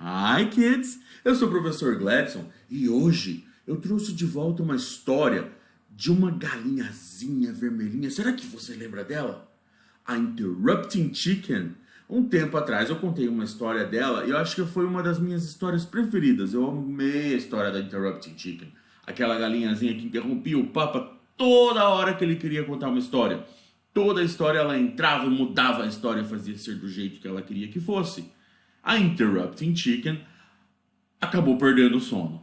Hi, kids! Eu sou o professor Gladson e hoje eu trouxe de volta uma história de uma galinhazinha vermelhinha. Será que você lembra dela? A Interrupting Chicken. Um tempo atrás eu contei uma história dela e eu acho que foi uma das minhas histórias preferidas. Eu amei a história da Interrupting Chicken. Aquela galinhazinha que interrompia o Papa toda hora que ele queria contar uma história. Toda a história ela entrava e mudava a história, fazia ser do jeito que ela queria que fosse. A Interrupting Chicken acabou perdendo o sono.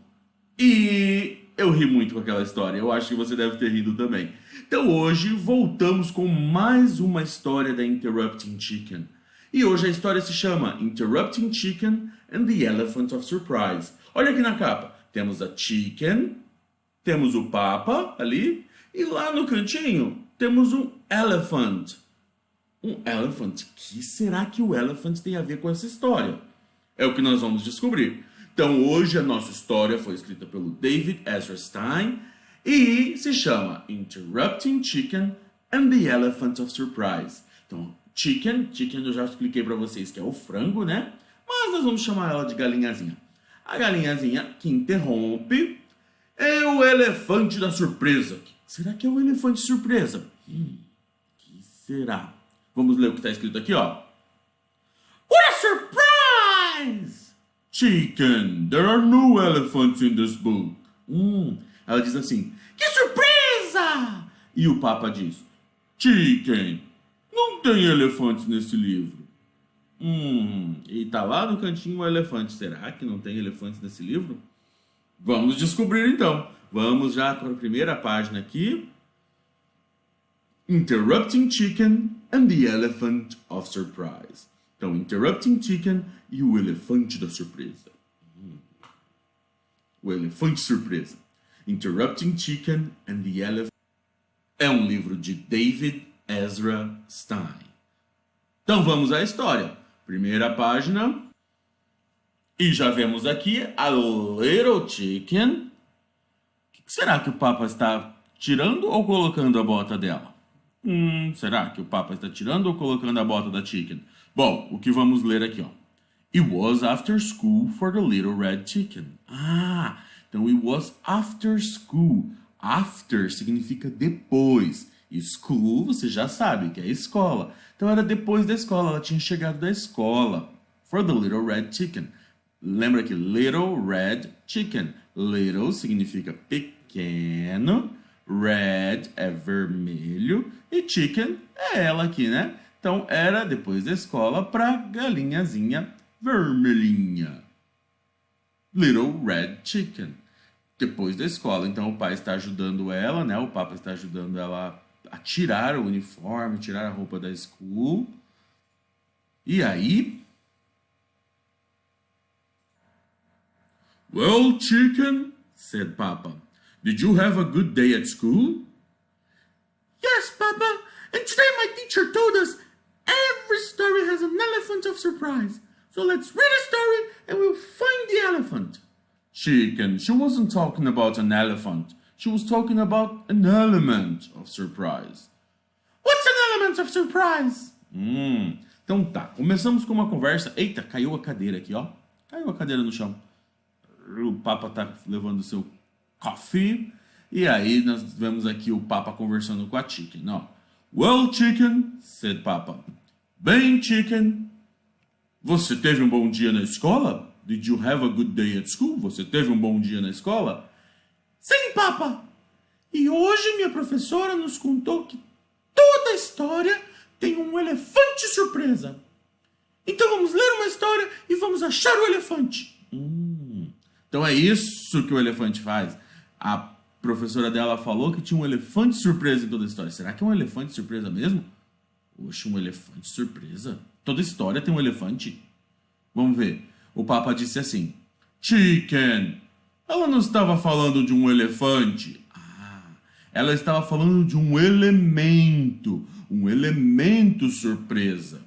E eu ri muito com aquela história, eu acho que você deve ter rido também. Então hoje voltamos com mais uma história da Interrupting Chicken. E hoje a história se chama Interrupting Chicken and the Elephant of Surprise. Olha aqui na capa, temos a Chicken, temos o Papa ali, e lá no cantinho temos um Elephant. Um elephant? Que será que o elephant tem a ver com essa história? É o que nós vamos descobrir. Então hoje a nossa história foi escrita pelo David Ezra Stein e se chama Interrupting Chicken and the Elephant of Surprise. Então, chicken eu já expliquei para vocês que é o frango, né? Mas nós vamos chamar ela de galinhazinha. A galinhazinha que interrompe é o elefante da surpresa. Será que é o elefante surpresa? Que será? Vamos ler o que está escrito aqui, ó. What a surprise! Chicken, there are no elephants in this book. Ela diz assim, que surpresa! E o Papa diz, Chicken, não tem elefantes nesse livro. E tá lá no cantinho o elefante. Será que não tem elefantes nesse livro? Vamos descobrir então. Vamos já para a primeira página aqui. Interrupting Chicken and the Elephant of Surprise. Então, Interrupting Chicken e o elefante da surpresa. O elefante surpresa. Interrupting Chicken and the Elephant. É um livro de David Ezra Stein. Então, vamos à história. Primeira página. E já vemos aqui a Little Chicken. O que será que o Papa está tirando ou colocando a bota dela? Será que o Papa está tirando ou colocando a bota da Chicken? Bom, o que vamos ler aqui, ó. It was after school for the little red chicken. Então it was after school. After significa depois. E school, você já sabe que é escola. Então era depois da escola, ela tinha chegado da escola. For the little red chicken. Lembra que little red chicken. Little significa pequeno. Red é vermelho e chicken é ela aqui, né? Então era depois da escola pra galinhazinha vermelhinha. Little red chicken. Depois da escola, então o pai está ajudando ela, né? O Papa está ajudando ela a tirar o uniforme, tirar a roupa da school. E aí? Well, chicken, said Papa. Did you have a good day at school? Yes, Papa. And today my teacher told us every story has an elephant of surprise. So let's read a story and we'll find the elephant. Chicken, she wasn't talking about an elephant. She was talking about an element of surprise. What's an element of surprise? Então tá, começamos com uma conversa. Eita, caiu a cadeira aqui, ó. Caiu a cadeira no chão. O Papa tá levando o seu coffee. E aí nós vemos aqui o Papa conversando com a Chicken, ó. Well, Chicken, said Papa. Bem, Chicken, você teve um bom dia na escola? Did you have a good day at school? Você teve um bom dia na escola? Sim, Papa. E hoje minha professora nos contou que toda a história tem um elefante surpresa. Então vamos ler uma história e vamos achar o elefante. Então é isso que o elefante faz. A professora dela falou que tinha um elefante surpresa em toda a história. Será que é um elefante surpresa mesmo? Oxe, um elefante surpresa? Toda história tem um elefante? Vamos ver. O Papa disse assim, Chicken, ela não estava falando de um elefante. Ela estava falando de um elemento surpresa.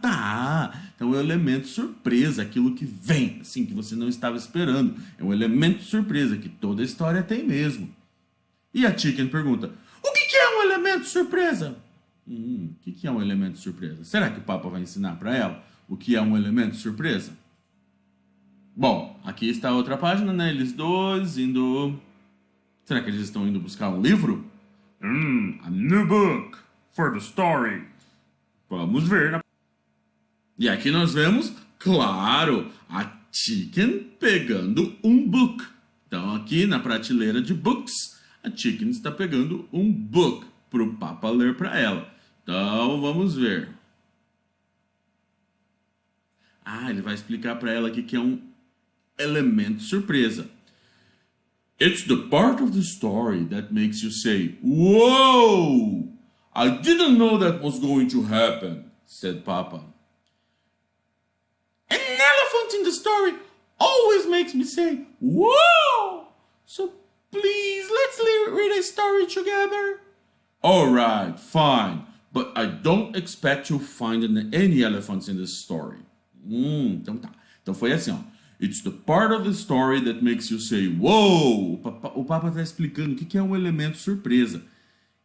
Tá. Então é um elemento surpresa, aquilo que vem, assim, que você não estava esperando. É um elemento surpresa, que toda história tem mesmo. E a Chicken pergunta, o que é um elemento surpresa? O que é um elemento surpresa? Será que o Papa vai ensinar para ela o que é um elemento surpresa? Bom, aqui está a outra página, né? Eles dois indo... Será que eles estão indo buscar um livro? A new book for the story. Vamos ver, né? E aqui nós vemos, claro, a Chicken pegando um book. Então aqui na prateleira de books, a Chicken está pegando um book para o Papa ler para ela. Então vamos ver. Ele vai explicar para ela aqui que é um elemento surpresa. It's the part of the story that makes you say, "Whoa! I didn't know that was going to happen," said Papa. An elephant in the story always makes me say, "Whoa!" So please, let's read a story together. Alright, fine. But I don't expect you'll find any elephants in this story. Então tá. Então foi assim, ó. It's the part of the story that makes you say, "Whoa!" O Papa está explicando o que é um elemento surpresa.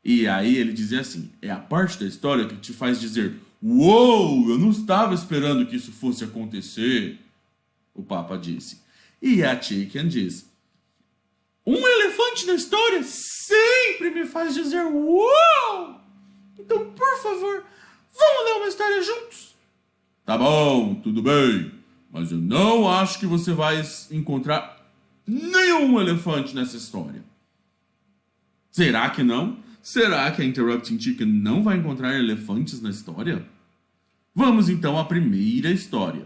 E aí ele dizia assim, é a parte da história que te faz dizer, "Uou, eu não estava esperando que isso fosse acontecer," o Papa disse. E a Chicken diz, "Um elefante na história sempre me faz dizer uou! Então, por favor, vamos ler uma história juntos?" Tá bom, tudo bem, mas eu não acho que você vai encontrar nenhum elefante nessa história. Será que não? Será que a Interrupting Chicken não vai encontrar elefantes na história? Vamos então à primeira história.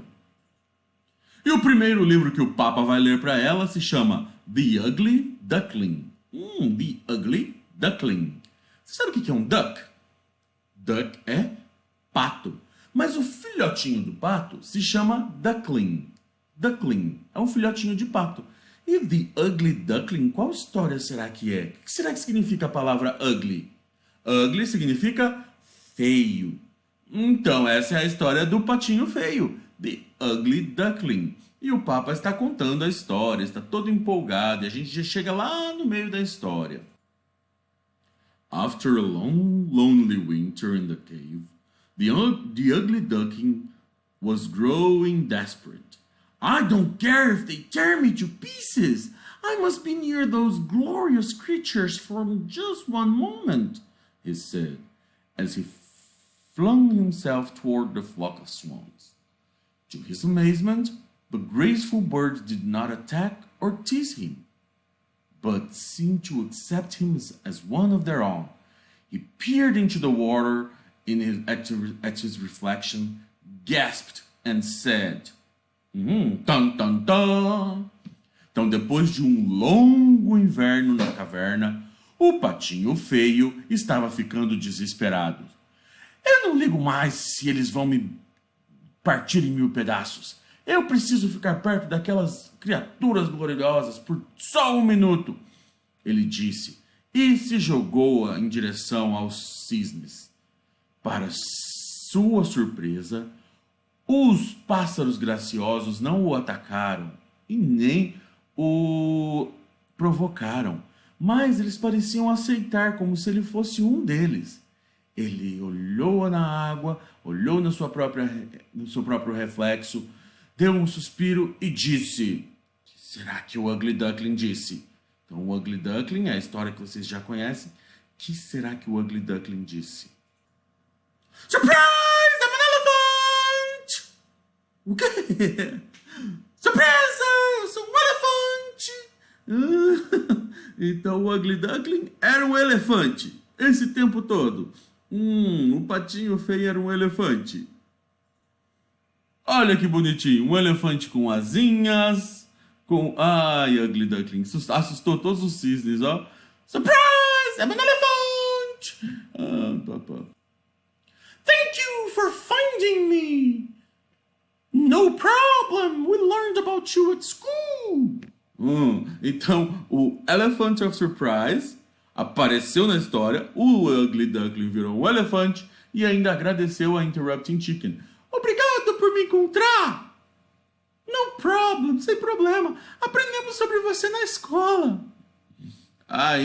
E o primeiro livro que o Papa vai ler para ela se chama The Ugly Duckling. The Ugly Duckling. Você sabe o que é um duck? Duck é pato. Mas o filhotinho do pato se chama duckling. Duckling é um filhotinho de pato. E The Ugly Duckling, qual história será que é? O que será que significa a palavra ugly? Ugly significa feio. Então essa é a história do patinho feio. The Ugly Duckling. E o Papa está contando a história, está todo empolgado e a gente já chega lá no meio da história. After a long, lonely winter in the cave, the ugly duckling was growing desperate. "I don't care if they tear me to pieces. I must be near those glorious creatures for just one moment," he said, as he flung himself toward the flock of swans. To his amazement, the graceful birds did not attack or tease him, but seemed to accept him as one of their own. He peered into the water at his reflection, gasped, and said, tan, tan, tan. Então, depois de um longo inverno na caverna, o patinho feio estava ficando desesperado. "Eu não ligo mais se eles vão me partir em 1000 pedaços. Eu preciso ficar perto daquelas criaturas gloriosas por só um minuto," ele disse, e se jogou em direção aos cisnes. Para sua surpresa, os pássaros graciosos não o atacaram e nem o provocaram, mas eles pareciam aceitar como se ele fosse um deles. Ele olhou na água, olhou no seu próprio reflexo, deu um suspiro e disse, o que será que o Ugly Duckling disse? Então o Ugly Duckling é a história que vocês já conhecem. O que será que o Ugly Duckling disse? "Surprise! I'm an elephant!" O quê? "Surpresa! Eu sou um elefante!" Então o Ugly Duckling era um elefante esse tempo todo. O patinho feio era um elefante. Olha que bonitinho, um elefante com asinhas, Ai, Ugly Duckling, assustou todos os cisnes, ó. "Surprise! I'm an elephant!" Papá. "Thank you for finding me." "No problem, we learned about you at school." Então, o Elephant of Surprise apareceu na história, o Ugly Duckling virou um elefante e ainda agradeceu a Interrupting Chicken. "Obrigado por me encontrar." "No problem, sem problema. Aprendemos sobre você na escola."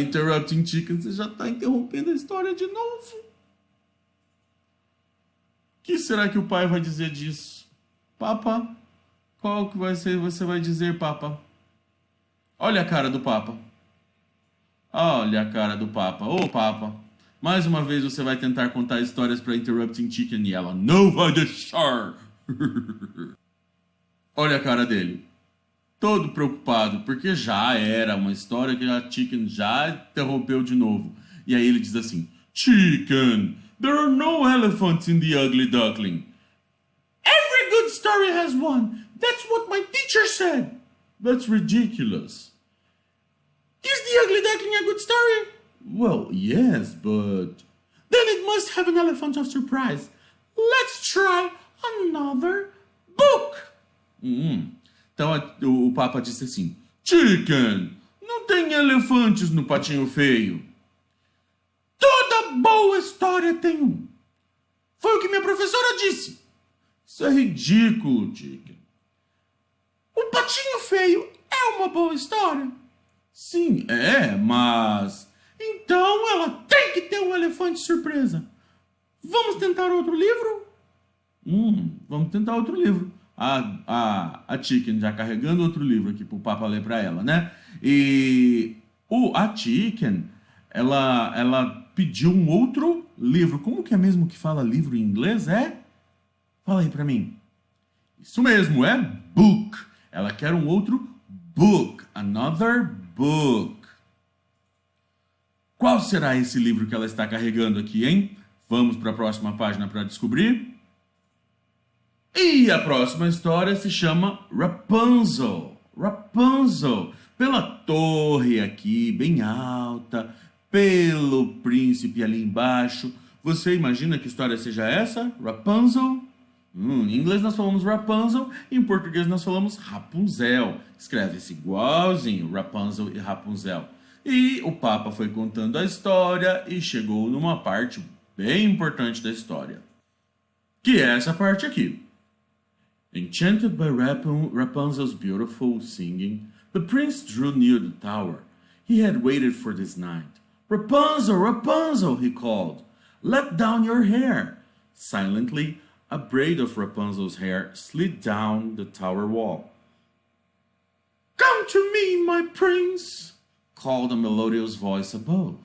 Interrupting Chicken, você já está interrompendo a história de novo. O que será que o pai vai dizer disso? "Papa, Qual que você vai dizer, Papa? Olha a cara do Papa. Olha a cara do Papa. Ô, Papa. Mais uma vez você vai tentar contar histórias para Interrupting Chicken e ela não vai deixar. Olha a cara dele. Todo preocupado, porque já era uma história que a Chicken já interrompeu de novo. E aí ele diz assim: Chicken, there are no elephants in the Ugly Duckling. Every good story has one. That's what my teacher said. That's ridiculous. Is the Ugly Duckling a good story? Well, yes, but... Then it must have an elephant of surprise. Let's try another book. Então o Papa disse assim: Chicken, não tem elefantes no Patinho Feio. Toda boa história tem um. Foi o que minha professora disse. Isso é ridículo, Chicken. O Patinho Feio é uma boa história. Sim, mas... Então ela tem que ter um elefante surpresa. Vamos tentar outro livro? Vamos tentar outro livro. A Chicken já carregando outro livro aqui pro Papa ler pra ela, né? E a Chicken, ela pediu um outro livro. Como que é mesmo que fala livro em inglês? Fala aí pra mim. Isso mesmo, é book. Ela quer um outro book. Another book. Qual será esse livro que ela está carregando aqui, hein? Vamos para a próxima página para descobrir. E a próxima história se chama Rapunzel. Rapunzel. Pela torre aqui, bem alta, pelo príncipe ali embaixo. Você imagina que história seja essa? Rapunzel? Em inglês nós falamos Rapunzel, em português nós falamos Rapunzel. Escreve-se igualzinho, Rapunzel e Rapunzel. E o Papa foi contando a história e chegou numa parte bem importante da história, que é essa parte aqui. Enchanted by Rapunzel's beautiful singing, the prince drew near the tower. He had waited for this night. Rapunzel, Rapunzel, he called. Let down your hair. Silently, a braid of Rapunzel's hair slid down the tower wall. Come to me, my prince, called a melodious voice above.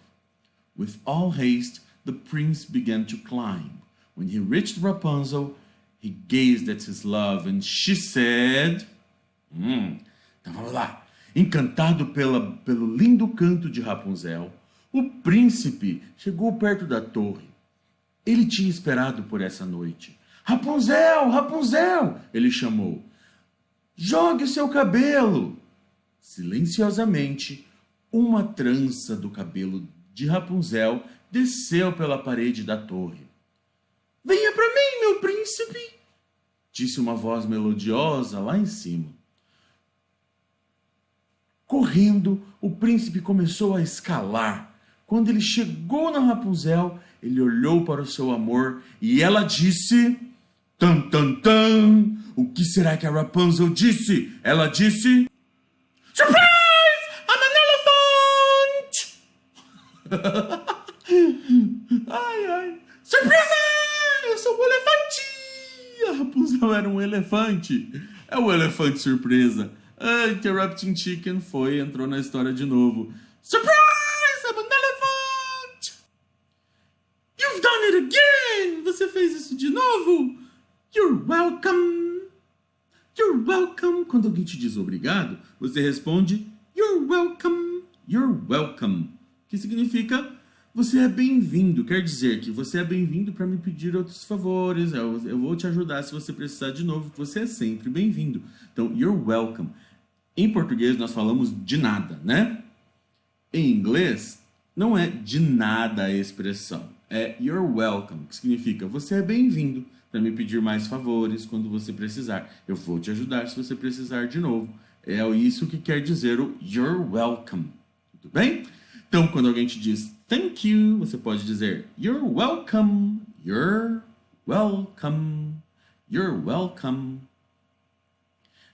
With all haste, the prince began to climb. When he reached Rapunzel, he gazed at his love and she said... Então vamos lá. Encantado pelo lindo canto de Rapunzel, o príncipe chegou perto da torre. Ele tinha esperado por essa noite. Rapunzel, Rapunzel, ele chamou. Jogue o seu cabelo. Silenciosamente, uma trança do cabelo de Rapunzel desceu pela parede da torre. Venha para mim, meu príncipe, disse uma voz melodiosa lá em cima. Correndo, o príncipe começou a escalar. Quando ele chegou na Rapunzel, ele olhou para o seu amor e ela disse... Tan, tan, tan! O que será que a Rapunzel disse? Ela disse... Surprise! I'm an elephant! Ai, ai. Surpresa! Eu sou um elefante! A Rapunzel era um elefante. É o elefante surpresa. Interrupting Chicken entrou na história de novo. Surprise! I'm an elephant! You've done it again! Você fez isso de novo? You're welcome! You're welcome! Quando alguém te diz obrigado, você responde You're welcome! You're welcome! Que significa você é bem-vindo. Quer dizer que você é bem-vindo para me pedir outros favores. Eu vou te ajudar se você precisar de novo. Você é sempre bem-vindo. Então, you're welcome. Em português, nós falamos de nada, né? Em inglês, não é de nada a expressão. É you're welcome, que significa você é bem-vindo para me pedir mais favores quando você precisar. Eu vou te ajudar se você precisar de novo. É isso que quer dizer o you're welcome. Tudo bem? Então, quando alguém te diz thank you, você pode dizer you're welcome, you're welcome, you're welcome.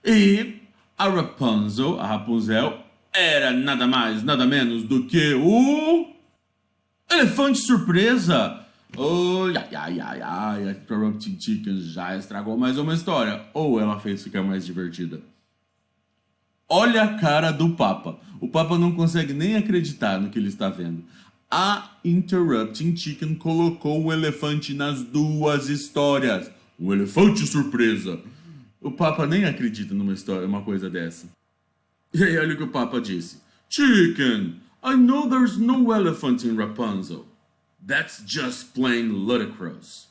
E a Rapunzel, era nada mais, nada menos do que o elefante surpresa. Oi, a Interrupting Chicken já estragou mais uma história. Ou ela fez ficar mais divertida? Olha a cara do Papa. O Papa não consegue nem acreditar no que ele está vendo. A Interrupting Chicken colocou o elefante nas duas histórias. Um elefante surpresa. O Papa nem acredita numa história, uma coisa dessa. E aí, olha o que o Papa disse. Chicken, I know there's no elephant in Rapunzel. That's just plain ludicrous.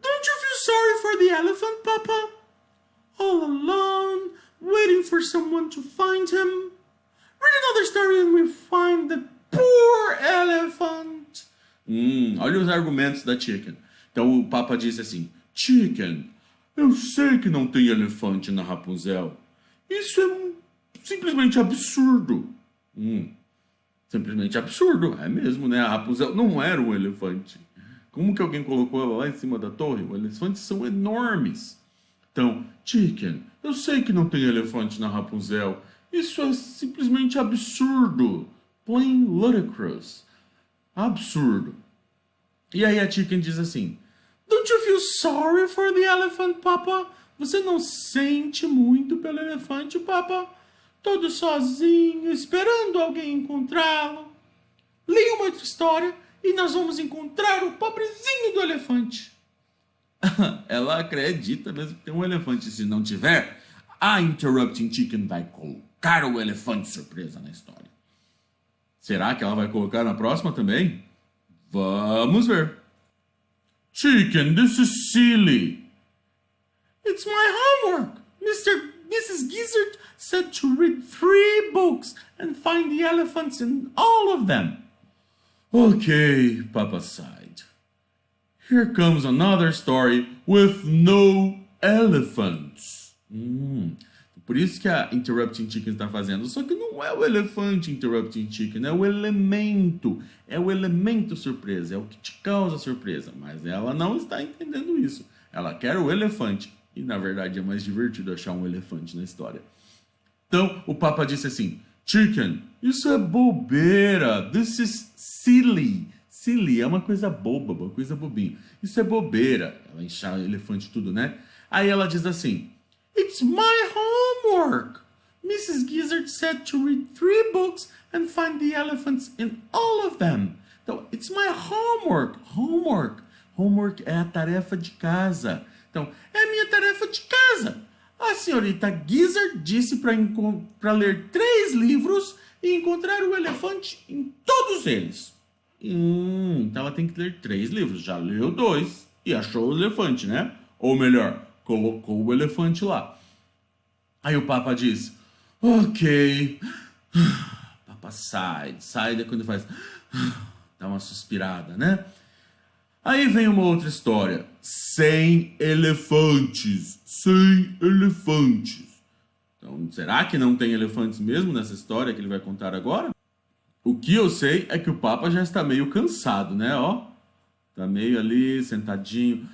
Don't you feel sorry for the elephant, Papa? All alone, waiting for someone to find him. Read another story and we find the poor elephant. Olha os argumentos da Chicken. Então o Papa disse assim: Chicken, eu sei que não tem elefante na Rapunzel. Isso é simplesmente absurdo. Simplesmente absurdo. É mesmo, né? A Rapunzel não era um elefante. Como que alguém colocou ela lá em cima da torre? Os elefantes são enormes. Então, Chicken, eu sei que não tem elefante na Rapunzel. Isso é simplesmente absurdo. Plain ludicrous. Absurdo. E aí a Chicken diz assim: Don't you feel sorry for the elephant, Papa? Você não sente muito pelo elefante, Papa? Todo sozinho, esperando alguém encontrá-lo. Leia uma outra história e nós vamos encontrar o pobrezinho do elefante. Ela acredita mesmo que tem um elefante. Se não tiver, a Interrupting Chicken vai colocar o elefante surpresa na história. Será que ela vai colocar na próxima também? Vamos ver. Chicken, this is silly. It's my homework. Mrs. Gizzard said to read 3 books and find the elephants in all of them. Okay, Papa sighed. Here comes another story with no elephants. Por isso que a Interrupting Chicken está fazendo. Só que não é o elefante Interrupting Chicken, é o elemento. É o elemento surpresa, é o que te causa surpresa. Mas ela não está entendendo isso. Ela quer o elefante. E na verdade é mais divertido achar um elefante na história. Então o Papa disse assim: Chicken, isso é bobeira. This is silly. Silly é uma coisa boba, uma coisa bobinha. Isso é bobeira. Ela enche o elefante tudo, né? Aí ela diz assim: It's my homework. Mrs. Gizzard said to read 3 books and find the elephants in all of them. Então, it's my homework. Homework é a tarefa de casa. Então, é a minha tarefa de casa. A senhorita Gizzard disse para ler 3 livros e encontrar o elefante em todos eles. Então ela tem que ler 3 livros. Já leu 2 e achou o elefante, né? Ou melhor, colocou o elefante lá. Aí o Papa diz: Ok. Papa sighed. Sighed é quando faz... Dá uma suspirada, né? Aí vem uma outra história. 100 elefantes. 100 elefantes. Então, será que não tem elefantes mesmo nessa história que ele vai contar agora? O que eu sei é que o Papa já está meio cansado, né? Ó, tá meio ali, sentadinho.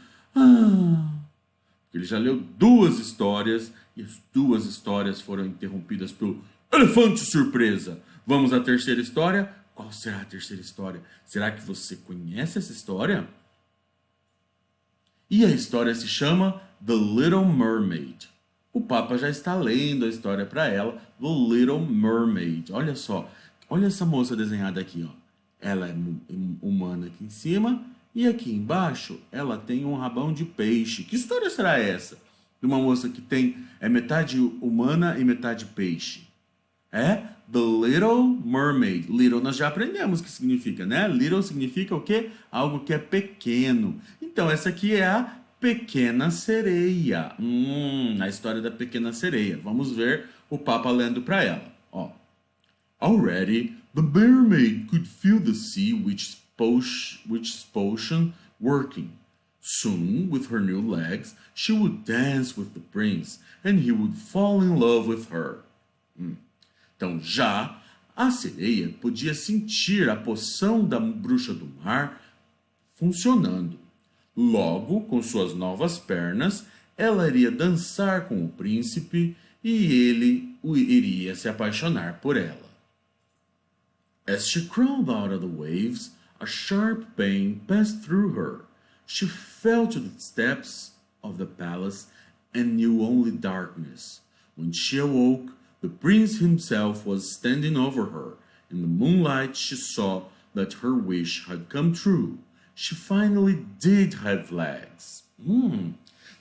Ele já leu 2 histórias e as 2 histórias foram interrompidas pelo elefante surpresa. Vamos à terceira história? Qual será a terceira história? Será que você conhece essa história? E a história se chama The Little Mermaid. O Papa já está lendo a história para ela, The Little Mermaid. Olha só, olha essa moça desenhada aqui, ó. Ela é humana aqui em cima e aqui embaixo ela tem um rabão de peixe. Que história será essa? De uma moça que é metade humana e metade peixe. É The Little Mermaid. Little nós já aprendemos o que significa, né? Little significa o quê? Algo que é pequeno. Então essa aqui é a Pequena Sereia. A história da Pequena Sereia. Vamos ver o Papa lendo para ela. Ó. Already, the mermaid could feel the sea which potion working. Soon, with her new legs, she would dance with the prince, and he would fall in love with her. Então, já a sereia podia sentir a poção da bruxa do mar funcionando. Logo, com suas novas pernas, ela iria dançar com o príncipe e ele iria se apaixonar por ela. As she crawled out of the waves, A sharp pain passed through her. She fell to the steps of the palace and knew only darkness. When she awoke, the prince himself was standing over her. In the moonlight, she saw that her wish had come true. She finally did have legs.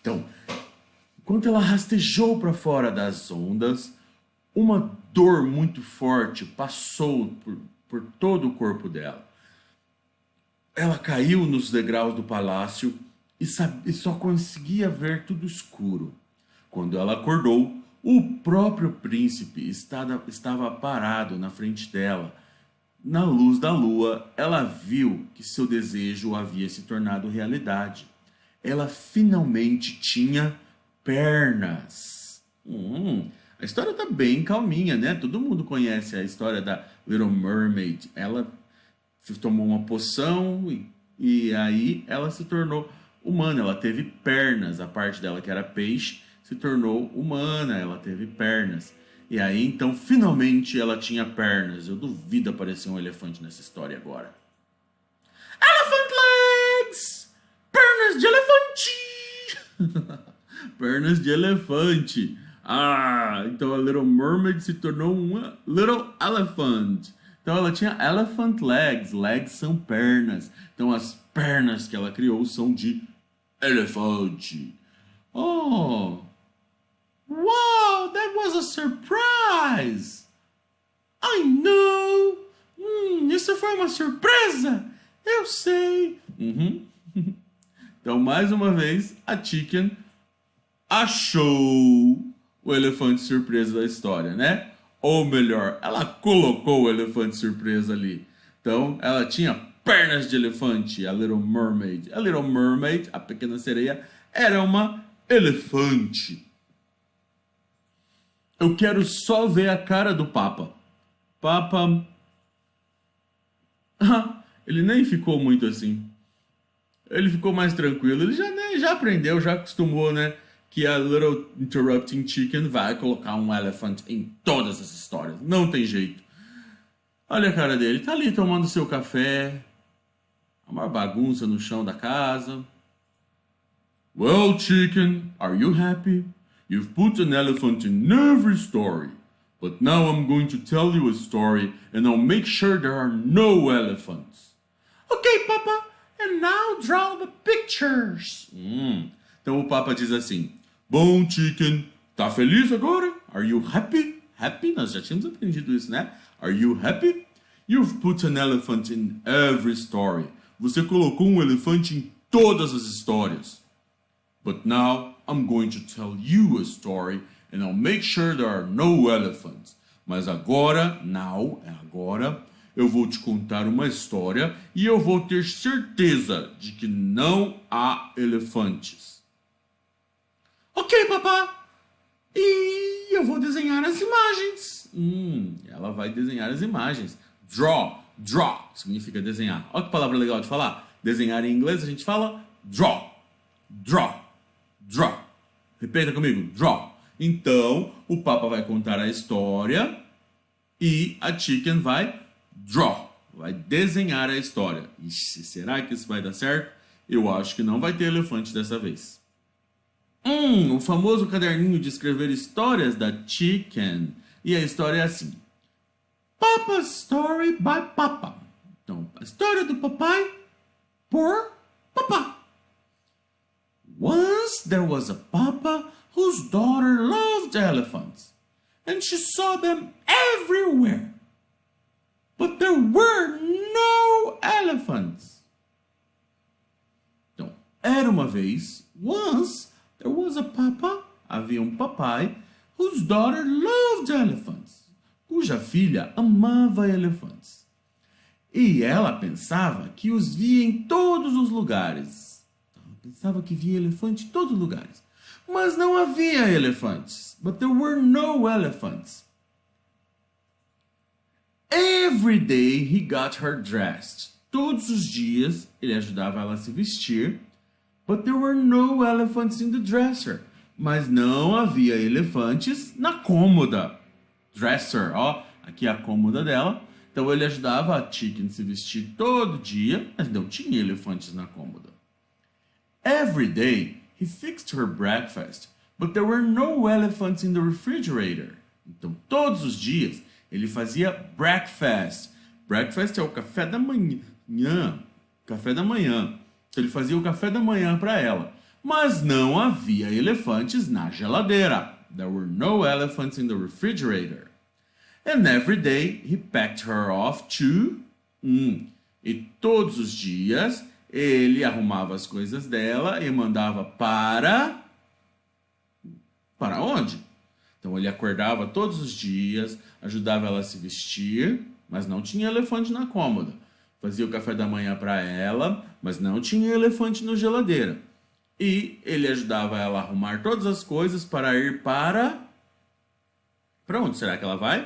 Então, enquanto ela rastejou para fora das ondas, uma dor muito forte passou por todo o corpo dela. Ela caiu nos degraus do palácio e só conseguia ver tudo escuro. Quando ela acordou, o próprio príncipe estava parado na frente dela. Na luz da lua, ela viu que seu desejo havia se tornado realidade. Ela finalmente tinha pernas. A história tá bem calminha, né? Todo mundo conhece a história da Little Mermaid. Ela tomou uma poção e aí ela se tornou humana. Ela teve pernas. A parte dela que era peixe se tornou humana. Ela teve pernas. E aí, então, finalmente ela tinha pernas. Eu duvido aparecer um elefante nessa história agora. Elephant legs! Pernas de elefante! Pernas de elefante. Então a Little Mermaid se tornou uma Little Elephant. Então ela tinha elephant legs. Legs são pernas. Então as pernas que ela criou são de elefante. Oh! Wow, that was a surprise! I know! Isso foi uma surpresa! Eu sei! Então, mais uma vez, a Chicken achou o elefante surpresa da história, né? Ou melhor, ela colocou o elefante surpresa ali. Então, ela tinha pernas de elefante, a Little Mermaid. A Little Mermaid, a pequena sereia, era uma elefante. Eu quero só ver a cara do Papa. Papa... ele nem ficou muito assim. Ele ficou mais tranquilo. Ele já aprendeu, já acostumou, né? Que a Little Interrupting Chicken vai colocar um elephant em todas as histórias. Não tem jeito. Olha a cara dele. Tá ali tomando seu café. Uma bagunça no chão da casa. Well, Chicken, are you happy? You've put an elephant in every story. But now I'm going to tell you a story and I'll make sure there are no elephants. Okay, Papa. And now draw the pictures. Então o Papa diz assim: bom, Chicken, tá feliz agora? Are you happy? Happy? Nós já tínhamos aprendido isso, né? Are you happy? You've put an elephant in every story. Você colocou um elefante em todas as histórias. But now I'm going to tell you a story and I'll make sure there are no elephants. Mas agora, eu vou te contar uma história e eu vou ter certeza de que não há elefantes. Ok, papá. E eu vou desenhar as imagens. Ela vai desenhar as imagens. Draw significa desenhar. Olha que palavra legal de falar. Desenhar em inglês a gente fala draw. Repita comigo, draw. Então, o Papa vai contar a história e a Chicken vai draw, vai desenhar a história. Ixi, será que isso vai dar certo? Eu acho que não vai ter elefante dessa vez. O famoso caderninho de escrever histórias da Chicken. E a história é assim: Papa's Story by Papa. Então, a história do papai por papá. Once there was a papa whose daughter loved elephants, and she saw them everywhere. But there were no elephants. Então, era uma vez, once there was a papa, havia um papai, whose daughter loved elephants, cuja filha amava elefantes. E ela pensava que os via em todos os lugares. Pensava que via elefante em todos os lugares. Mas não havia elefantes. But there were no elephants. Every day he got her dressed. Todos os dias ele ajudava ela a se vestir. But there were no elephants in the dresser. Mas não havia elefantes na cômoda. Dresser, ó. Aqui é a cômoda dela. Então ele ajudava a Chicken se vestir todo dia, mas não tinha elefantes na cômoda. Every day he fixed her breakfast, but there were no elephants in the refrigerator. Então todos os dias ele fazia breakfast. Breakfast é o café da manhã. Café da manhã. Então ele fazia o café da manhã para ela. Mas não havia elefantes na geladeira. There were no elephants in the refrigerator. And every day he packed her off to... E todos os dias ele arrumava as coisas dela e mandava para... Para onde? Então ele acordava todos os dias, ajudava ela a se vestir, mas não tinha elefante na cômoda. Fazia o café da manhã para ela, mas não tinha elefante na geladeira. E ele ajudava ela a arrumar todas as coisas para ir para... Para onde será que ela vai?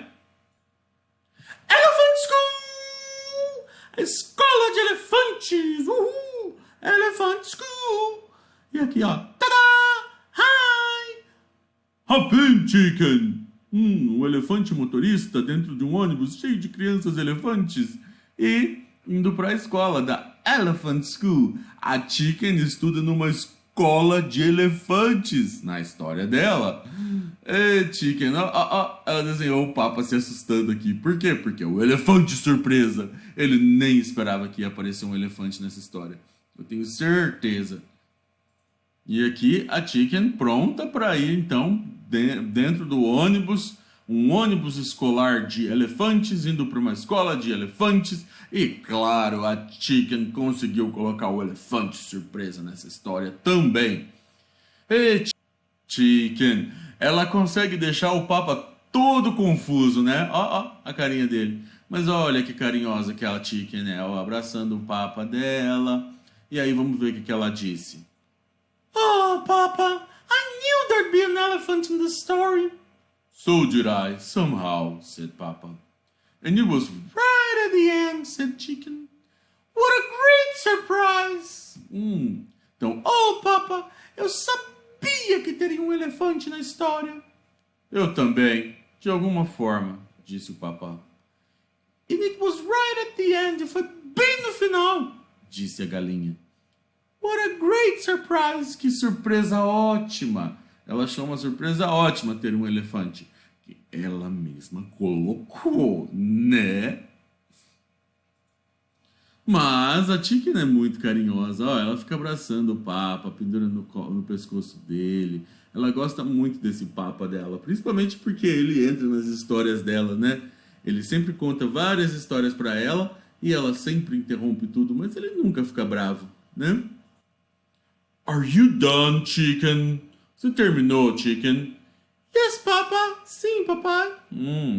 Elephant School! A escola de elefantes! Uhul! Elephant School! E aqui, ó. Tada! Hi! Hop in, Chicken! Um elefante motorista dentro de um ônibus cheio de crianças elefantes. E indo para a escola da Elephant School. A Chicken estuda numa escola de elefantes na história dela. E Chicken, ela desenhou o Papa se assustando aqui. Por quê? Porque o elefante surpresa. Ele nem esperava que ia aparecer um elefante nessa história. Eu tenho certeza. E aqui a Chicken pronta para ir então dentro do ônibus. Um ônibus escolar de elefantes indo para uma escola de elefantes. E claro, a Chicken conseguiu colocar o elefante surpresa nessa história também. E Chicken, ela consegue deixar o Papa todo confuso, né? Ó, a carinha dele. Mas olha que carinhosa que a Chicken é, ó, abraçando o Papa dela. E aí vamos ver o que ela disse. Oh, Papa, I knew there'd be an elephant in the story. So did I, somehow, said Papa. And it was right at the end, said Chicken. What a great surprise! Então, oh, Papa, eu sabia que teria um elefante na história. Eu também, de alguma forma, disse o Papa. And it was right at the end, e foi bem no final, disse a galinha. What a great surprise! Que surpresa ótima! Ela achou uma surpresa ótima ter um elefante. Que ela mesma colocou, né? Mas a Chicken é muito carinhosa. Ó, ela fica abraçando o Papa, pendurando no pescoço dele. Ela gosta muito desse Papa dela. Principalmente porque ele entra nas histórias dela, né? Ele sempre conta várias histórias para ela e ela sempre interrompe tudo, mas ele nunca fica bravo, né? Are you done, Chicken? Você terminou, Chicken? Yes, Papa. Sim, papai.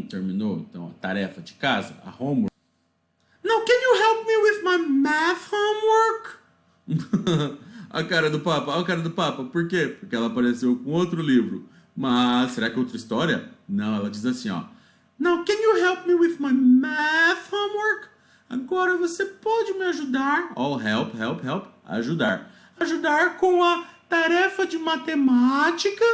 Terminou. Então, a tarefa de casa, a homework. Now, can you help me with my math homework? A cara do Papa, a cara do Papa. Por quê? Porque ela apareceu com outro livro. Mas, será que é outra história? Não, ela diz assim, ó. Now, can you help me with my math homework? Agora você pode me ajudar. Oh, help. Ajudar. Ajudar com a tarefa de matemática.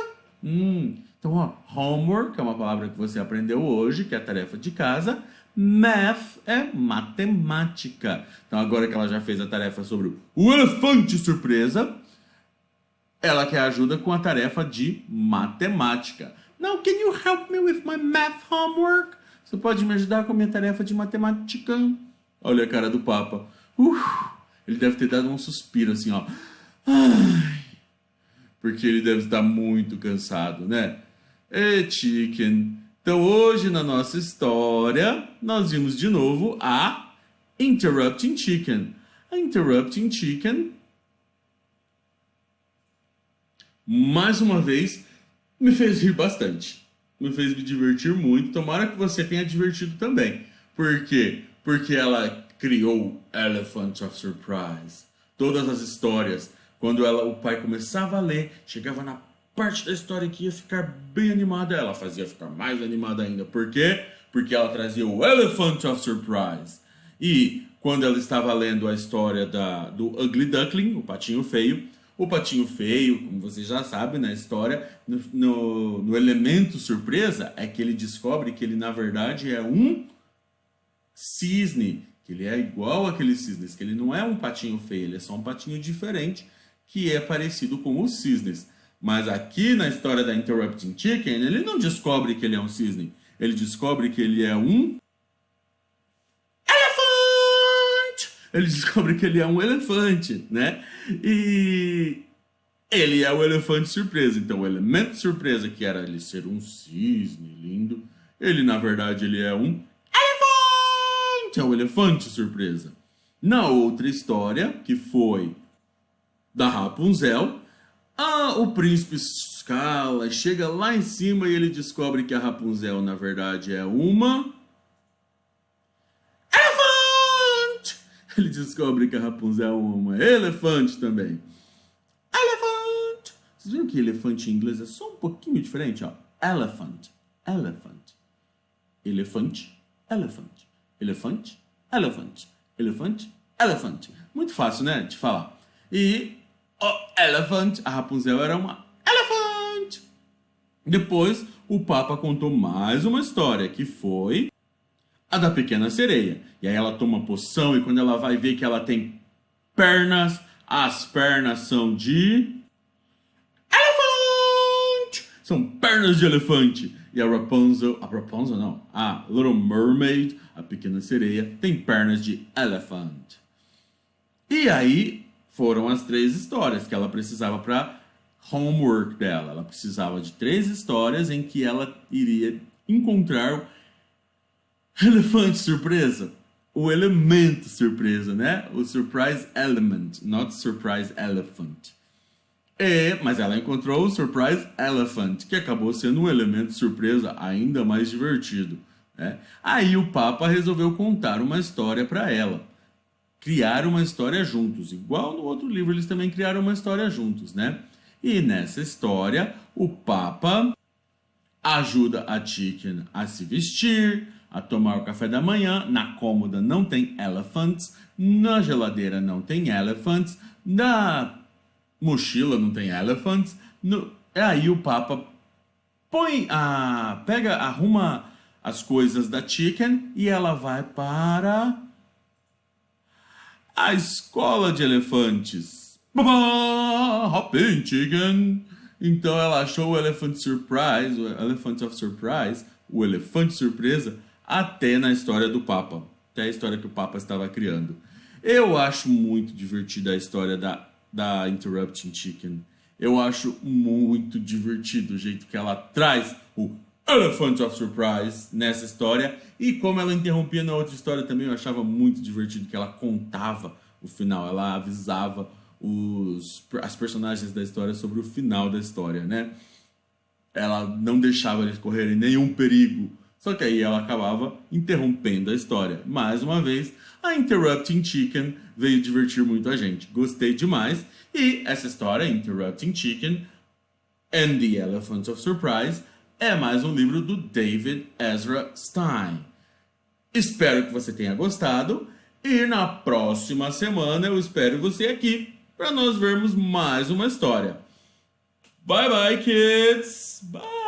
Então, ó, homework é uma palavra que você aprendeu hoje, que é a tarefa de casa. Math é matemática. Então, agora que ela já fez a tarefa sobre o elefante surpresa, ela quer ajuda com a tarefa de matemática. Now, can you help me with my math homework? Você pode me ajudar com a minha tarefa de matemática? Olha a cara do Papa. Ele deve ter dado um suspiro assim, ó. Ai, porque ele deve estar muito cansado, né? E Chicken. Então hoje na nossa história nós vimos de novo a Interrupting Chicken. A Interrupting Chicken, mais uma vez, me fez rir bastante. Me fez me divertir muito. Tomara que você tenha divertido também. Por quê? Porque ela criou Elephant of Surprise. Todas as histórias, quando o pai começava a ler, chegava na parte da história que ia ficar bem animada, ela fazia ficar mais animada ainda. Por quê? Porque ela trazia o Elephant of Surprise. E quando ela estava lendo a história do Ugly Duckling, o patinho feio, como vocês já sabem na história, no elemento surpresa, é que ele descobre que ele na verdade é um cisne, que ele é igual àqueles cisnes, que ele não é um patinho feio, ele é só um patinho diferente, que é parecido com os cisnes. Mas aqui na história da Interrupting Chicken, ele não descobre que ele é um cisne, ele descobre que ele é um elefante! Ele descobre que ele é um elefante, né? E ele é o elefante surpresa. Então o elemento surpresa, que era ele ser um cisne lindo, ele na verdade ele é um elefante! É o elefante surpresa. Na outra história, que foi da Rapunzel, o príncipe escala, chega lá em cima e ele descobre que a Rapunzel na verdade é uma elefante! Ele descobre que a Rapunzel é uma elefante também. Elephant! Vocês viram que elefante em inglês é só um pouquinho diferente, ó. Elephant, elephant. Elefante, elefante. Elefante, elefante. Elefante, elefante. Muito fácil, né, de falar. E o elephant, a Rapunzel era uma elefante. Depois, o Papa contou mais uma história, que foi a da Pequena Sereia. E aí ela toma poção e quando ela vai ver que ela tem pernas, as pernas são de elefante! São pernas de elefante. E a Rapunzel não, a Little Mermaid, a Pequena Sereia, tem pernas de elephant. E aí foram as 3 histórias que ela precisava para homework dela. Ela precisava de 3 histórias em que ela iria encontrar o elefante surpresa. O elemento surpresa, né? O surprise element, not surprise elephant. Mas ela encontrou o surprise elephant, que acabou sendo um elemento surpresa ainda mais divertido, né? Aí o Papa resolveu contar uma história para ela. Criar uma história juntos. Igual no outro livro, eles também criaram uma história juntos, né? E nessa história, o Papa ajuda a Chicken a se vestir, a tomar o café da manhã. Na cômoda não tem elephants, na geladeira não tem elephants, na mochila não tem elephants. Aí o Papa arruma as coisas da Chicken e ela vai para a escola de elefantes. Hopping Chicken. Então ela achou o Elephant Surprise, o Elephant of Surprise, o elefante surpresa, até na história do Papa. Até a história que o Papa estava criando. Eu acho muito divertida a história da Interrupting Chicken. Eu acho muito divertido o jeito que ela traz o Elephant of Surprise nessa história. E como ela interrompia na outra história também, eu achava muito divertido que ela contava o final. Ela avisava as personagens da história sobre o final da história, né? Ela não deixava eles correrem nenhum perigo. Só que aí ela acabava interrompendo a história. Mais uma vez, a Interrupting Chicken veio divertir muito a gente. Gostei demais. E essa história, Interrupting Chicken and the Elephant of Surprise, é mais um livro do David Ezra Stein. Espero que você tenha gostado. E na próxima semana eu espero você aqui para nós vermos mais uma história. Bye bye, kids! Bye!